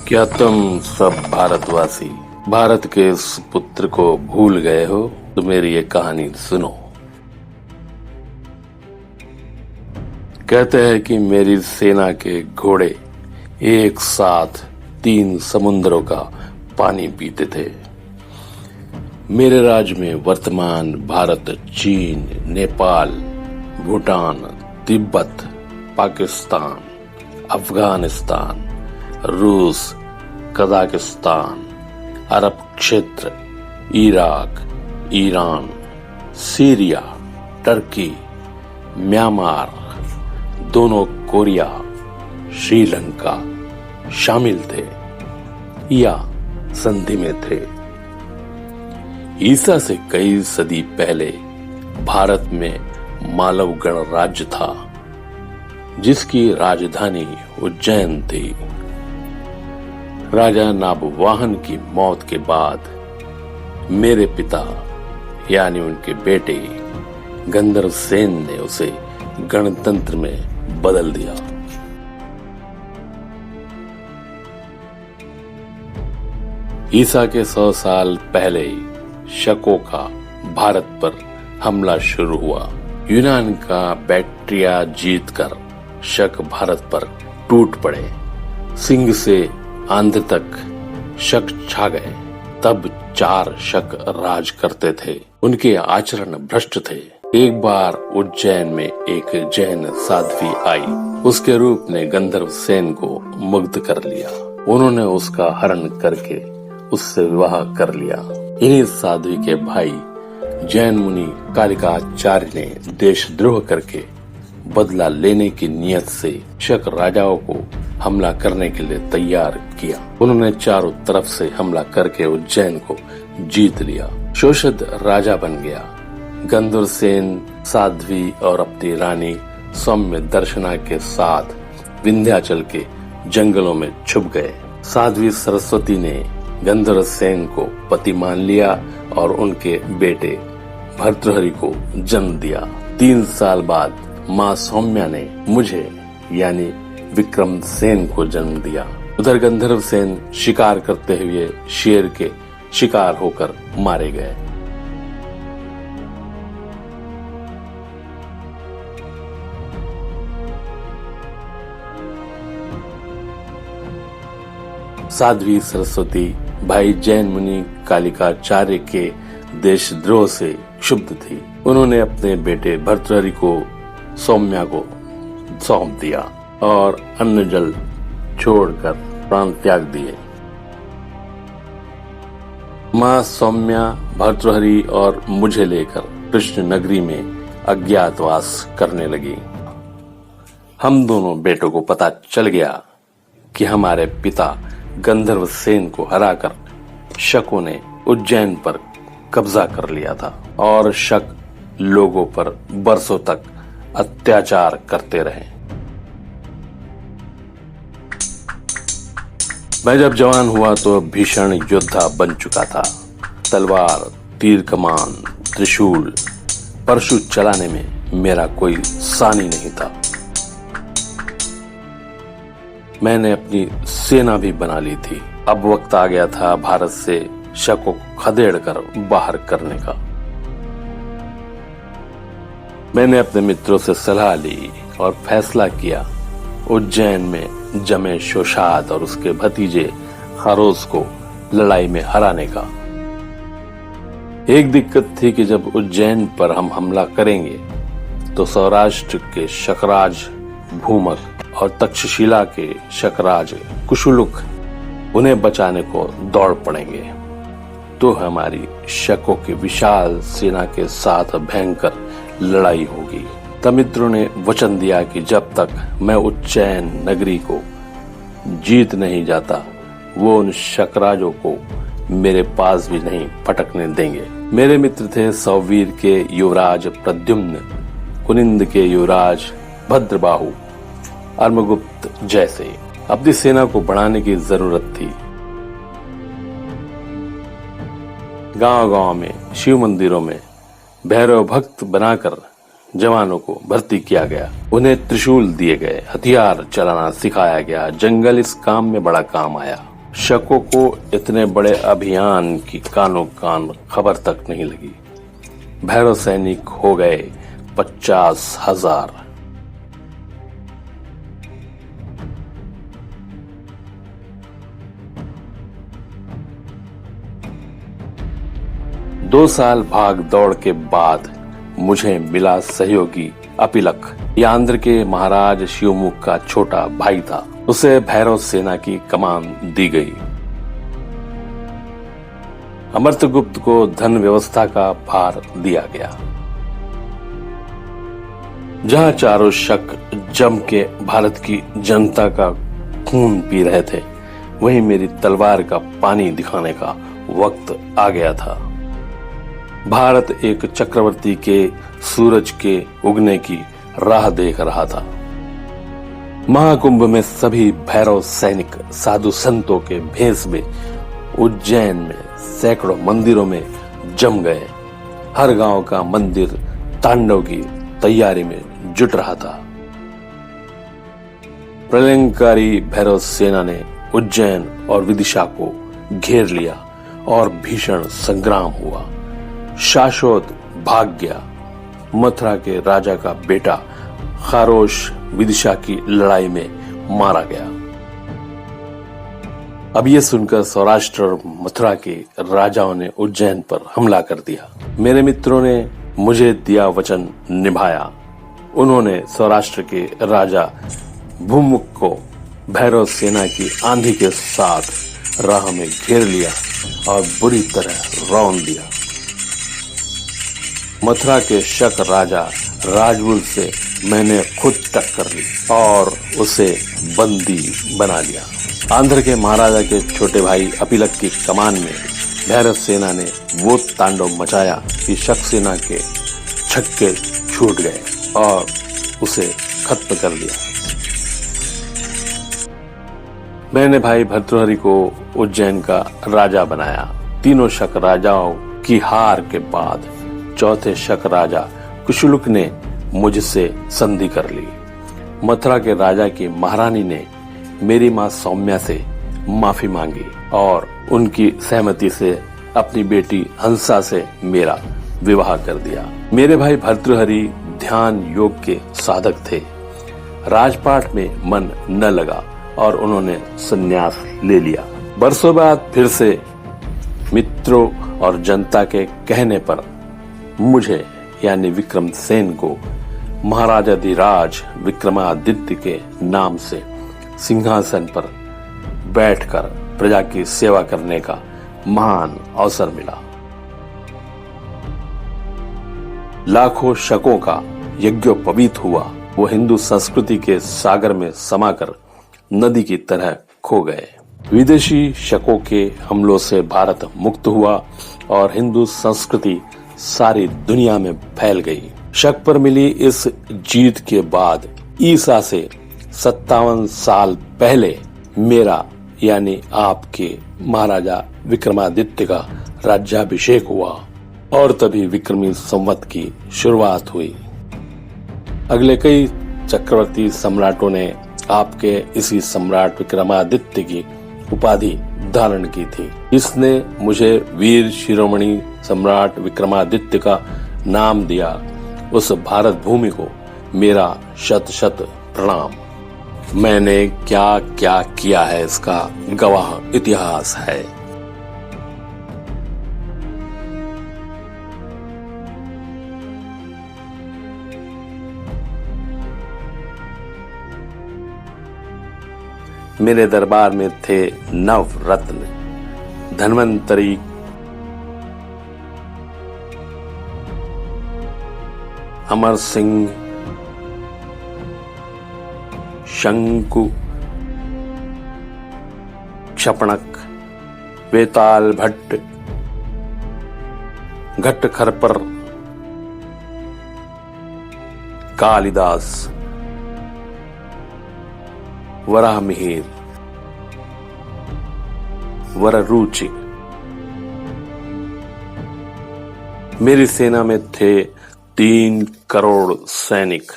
क्या तुम सब भारतवासी भारत के इस पुत्र को भूल गए हो? तो मेरी ये कहानी सुनो। कहते हैं कि मेरी सेना के घोड़े एक साथ 3 समुद्रों का पानी पीते थे। मेरे राज्य में वर्तमान भारत, चीन, नेपाल, भूटान, तिब्बत, पाकिस्तान, अफगानिस्तान, रूस, कजाकिस्तान, अरब क्षेत्र, Iraq, Iran, Syria, Turkey, Myanmar, दोनों कोरिया, श्रीलंका शामिल थे या संधि में थे। ईसा से कई सदी पहले भारत में मालव गणराज्य था, जिसकी राजधानी उज्जैन थी। राजा नाबवाहन की मौत के बाद मेरे पिता यानी उनके बेटे गंधर्व सेन ने उसे गणतंत्र में बदल दिया। ईसा के 100 साल पहले शकों का भारत पर हमला शुरू हुआ। यूनान का बैक्ट्रिया जीतकर शक भारत पर टूट पड़े। सिंह से आंध्र तक शक छा गए। तब 4 शक राज करते थे। उनके आचरण भ्रष्ट थे। एक बार उज्जैन में एक जैन साध्वी आई। उसके रूप ने गंधर्व सेन को मुग्ध कर लिया। उन्होंने उसका हरण करके उससे विवाह कर लिया। इन्हीं साध्वी के भाई जैन मुनि कालिकाचार्य ने देशद्रोह करके बदला लेने की नियत से शक राजाओं को हमला करने के लिए तैयार किया। उन्होंने चारों तरफ से हमला करके उज्जैन को जीत लिया। शोषित राजा बन गया। गंधर्व सेन साध्वी और अपनी रानी सौम्य दर्शना के साथ विंध्याचल के जंगलों में छुप गए। साध्वी सरस्वती ने गंधर्व सेन को पति मान लिया और उनके बेटे भर्तृहरि को जन्म दिया। 3 साल बाद माँ सौम्या ने मुझे यानी विक्रम सेन को जन्म दिया। उधर गंधर्व सेन शिकार करते हुए शेर के शिकार होकर मारे गए। साध्वी सरस्वती भाई जैन मुनि कालिकाचार्य के देशद्रोह से क्षुब्ध थी। उन्होंने अपने बेटे भर्तृहरि को सौम्या को सौंप दिया और अन्न जल छोड़कर प्राण त्याग दिए। माँ सौम्या भर्तृहरि और मुझे लेकर कृष्ण नगरी में अज्ञातवास करने लगी। हम दोनों बेटों को पता चल गया कि हमारे पिता गंधर्व सेन को हराकर शकों ने उज्जैन पर कब्जा कर लिया था और शक लोगों पर बरसों तक अत्याचार करते रहे। मैं जब जवान हुआ तो भीषण योद्धा बन चुका था। तलवार, तीर कमान, त्रिशूल, परशु चलाने में मेरा कोई सानी नहीं था। मैंने अपनी सेना भी बना ली थी। अब वक्त आ गया था भारत से शकों को खदेड़ कर बाहर करने का। मैंने अपने मित्रों से सलाह ली और फैसला किया उज्जैन में जमे शोशाद और उसके भतीजे खरोस को लड़ाई में हराने का। एक दिक्कत थी कि जब उज्जैन पर हम हमला करेंगे तो सौराष्ट्र के शकराज भूमक और तक्षशिला के शकराज कुशुलुक उन्हें बचाने को दौड़ पड़ेंगे। तो हमारी शकों की विशाल सेना के साथ भयंकर लड़ाई होगी। तब मित्रों ने वचन दिया कि जब तक मैं उज्जैन नगरी को जीत नहीं जाता वो उन शकराजों को मेरे पास भी नहीं फटकने देंगे। मेरे मित्र थे सौवीर के युवराज प्रद्युम्न, कुनिंद के युवराज भद्रबाहु, अर्मगुप्त जैसे। अपनी सेना को बढ़ाने की जरूरत थी। गांव-गांव में शिव मंदिरों में भैरव भक्त बनाकर जवानों को भर्ती किया गया। उन्हें त्रिशूल दिए गए, हथियार चलाना सिखाया गया। जंगल इस काम में बड़ा काम आया। शकों को इतने बड़े अभियान की कानों कान खबर तक नहीं लगी। भैरव सैनिक हो गए 50,000। दो साल भाग दौड़ के बाद मुझे मिला सहयोगी अपिलक। यह आंध्र के महाराज शिवमुख का छोटा भाई था। उसे भैरव सेना की कमान दी गई। अमृतगुप्त को धन व्यवस्था का भार दिया गया। जहां चारों शक जम के भारत की जनता का खून पी रहे थे, वहीं मेरी तलवार का पानी दिखाने का वक्त आ गया था। भारत एक चक्रवर्ती के सूरज के उगने की राह देख रहा था। महाकुंभ में सभी भैरव सैनिक साधु संतों के भेष में उज्जैन में सैकड़ों मंदिरों में जम गए। हर गांव का मंदिर तांडव की तैयारी में जुट रहा था। प्रलयंकारी भैरव सेना ने उज्जैन और विदिशा को घेर लिया और भीषण संग्राम हुआ। शाश्वत भाग गया। मथुरा के राजा का बेटा खारोश विदिशा की लड़ाई में मारा गया। अब ये सुनकर सौराष्ट्र और मथुरा के राजाओं ने उज्जैन पर हमला कर दिया। मेरे मित्रों ने मुझे दिया वचन निभाया। उन्होंने सौराष्ट्र के राजा भूमुख को भैरव सेना की आंधी के साथ राह में घेर लिया और बुरी तरह रौंद दिया। मथुरा के शक राजा राजबुल से मैंने खुद टक्कर ली और उसे बंदी बना लिया। आंध्र के महाराजा के छोटे भाई अपिलक की कमान में भैरव सेना ने वो तांडव मचाया कि शक सेना के छक्के छूट गए और उसे खत्म कर दिया। मैंने भाई भर्तृहरि को उज्जैन का राजा बनाया। तीनों शक राजाओं की हार के बाद चौथे शक राजा कुशुलुक ने मुझसे संधि कर ली। मथुरा के राजा की महारानी ने मेरी मां सौम्या से माफी मांगी और उनकी सहमति से अपनी बेटी हंसा से मेरा विवाह कर दिया। मेरे भाई भर्तृहरि ध्यान योग के साधक थे। राजपाट में मन न लगा और उन्होंने संन्यास ले लिया। बरसों बाद फिर से मित्रों और जनता के कहने पर मुझे यानी विक्रमसेन को महाराजाधिराज विक्रमादित्य के नाम से सिंहासन पर बैठकर प्रजा की सेवा करने का महान अवसर मिला। लाखों शकों का यज्ञोपवीत हुआ। वो हिंदू संस्कृति के सागर में समाकर नदी की तरह खो गए। विदेशी शकों के हमलों से भारत मुक्त हुआ और हिंदू संस्कृति सारी दुनिया में फैल गई। शक पर मिली इस जीत के बाद ईसा से 57 साल पहले मेरा यानी आपके महाराजा विक्रमादित्य का राज्याभिषेक हुआ और तभी विक्रमी संवत की शुरुआत हुई। अगले कई चक्रवर्ती सम्राटों ने आपके इसी सम्राट विक्रमादित्य की उपाधि धारण की थी। इसने मुझे वीर शिरोमणि सम्राट विक्रमादित्य का नाम दिया। उस भारत भूमि को मेरा शत शत प्रणाम। मैंने क्या क्या किया है इसका गवाह इतिहास है। मेरे दरबार में थे नव रत्न, धन्वंतरी, अमर सिंह, शंकु, क्षपणक, वेताल भट्ट, घट्टखरपर, कालिदास, वराहमिहिर, वररुचि। मेरी सेना में थे 3 करोड़ सैनिक,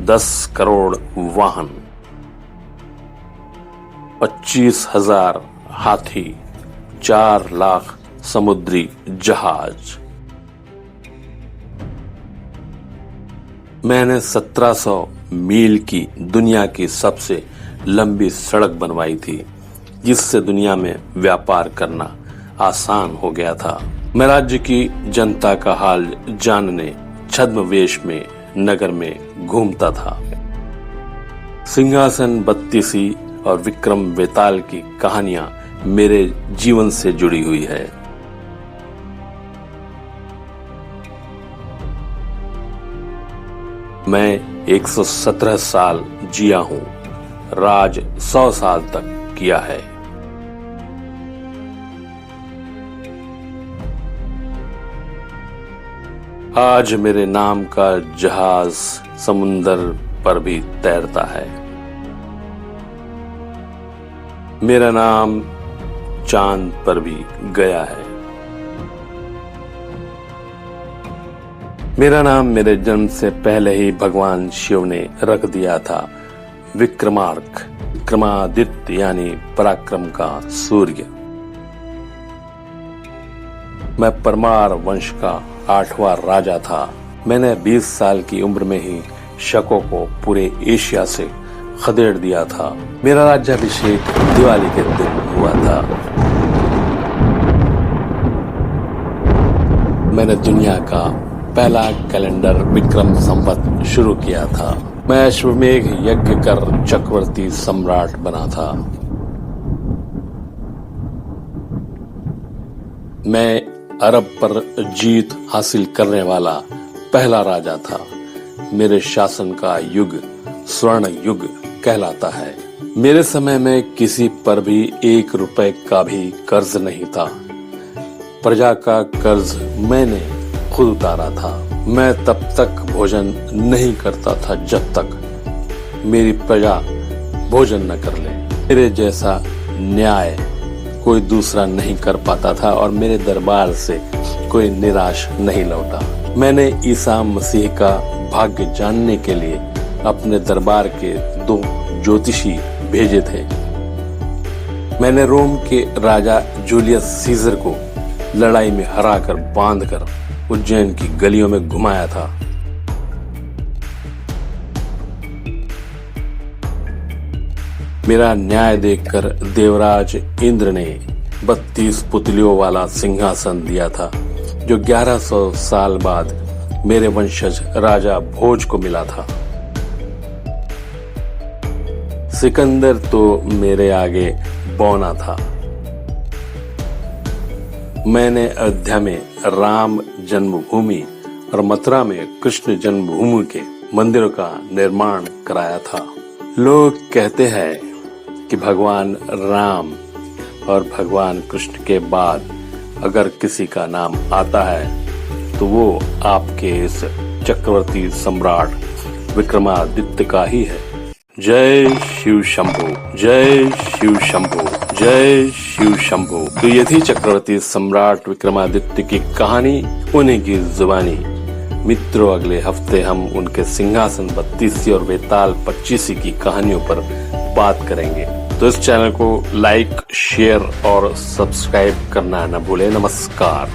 10 करोड़ वाहन, 25,000 हाथी, 4 लाख समुद्री जहाज। मैंने 1700 मील की दुनिया की सबसे लंबी सड़क बनवाई थी, जिससे दुनिया में व्यापार करना आसान हो गया था। मैं राज्य की जनता का हाल जानने छद्मवेश में नगर में घूमता था। सिंहासन बत्तीसी और विक्रम वेताल की कहानियां मेरे जीवन से जुड़ी हुई है। मैं 117 साल जिया हूं, राज 100 साल तक किया है। आज मेरे नाम का जहाज समुंदर पर भी तैरता है। मेरा नाम चांद पर भी गया है। मेरा नाम मेरे जन्म से पहले ही भगवान शिव ने रख दिया था, विक्रमार्क, विक्रमादित्य यानी पराक्रम का सूर्य। मैं परमार वंश का 8वां राजा था। मैंने 20 साल की उम्र में ही शकों को पूरे एशिया से खदेड़ दिया था। मेरा राज्याभिषेक दिवाली के दिन हुआ था। मैंने दुनिया का पहला कैलेंडर विक्रम संवत शुरू किया था। मैं अश्वमेघ यज्ञ कर चक्रवर्ती सम्राट बना था। मैं अरब पर जीत हासिल करने वाला पहला राजा था। मेरे शासन का युग स्वर्ण युग कहलाता है। मेरे समय में किसी पर भी 1 रुपए का भी कर्ज नहीं था। प्रजा का कर्ज मैंने खुद उतारा था। मैं तब तक भोजन नहीं करता था जब तक मेरी प्रजा भोजन न कर ले। मेरे जैसा न्याय कोई दूसरा नहीं कर पाता था और मेरे दरबार से कोई निराश नहीं लौटा। मैंने ईसा मसीह का भाग्य जानने के लिए अपने दरबार के 2 ज्योतिषी भेजे थे। मैंने रोम के राजा जूलियस सीजर को लड़ाई में हराकर बांधकर उज्जैन की गलियों में घुमाया था। मेरा न्याय देखकर देवराज इंद्र ने 32 पुतलियों वाला सिंहासन दिया था, जो 1100 साल बाद मेरे वंशज राजा भोज को मिला था। सिकंदर तो मेरे आगे बौना था। मैंने अयोध्या में राम जन्मभूमि और मथुरा में कृष्ण जन्मभूमि के मंदिरों का निर्माण कराया था। लोग कहते हैं कि भगवान राम और भगवान कृष्ण के बाद अगर किसी का नाम आता है तो वो आपके इस चक्रवर्ती सम्राट विक्रमादित्य का ही है। जय शिव शंभू, जय शिव शंभू, जय शिव शंभू। तो ये थी चक्रवर्ती सम्राट विक्रमादित्य की कहानी, उन्हीं की जुबानी। मित्रों, अगले हफ्ते हम उनके सिंहासन 32 और वेताल 25 की कहानियों पर बात करेंगे। तो इस चैनल को लाइक, शेयर और सब्सक्राइब करना न भूलें। नमस्कार।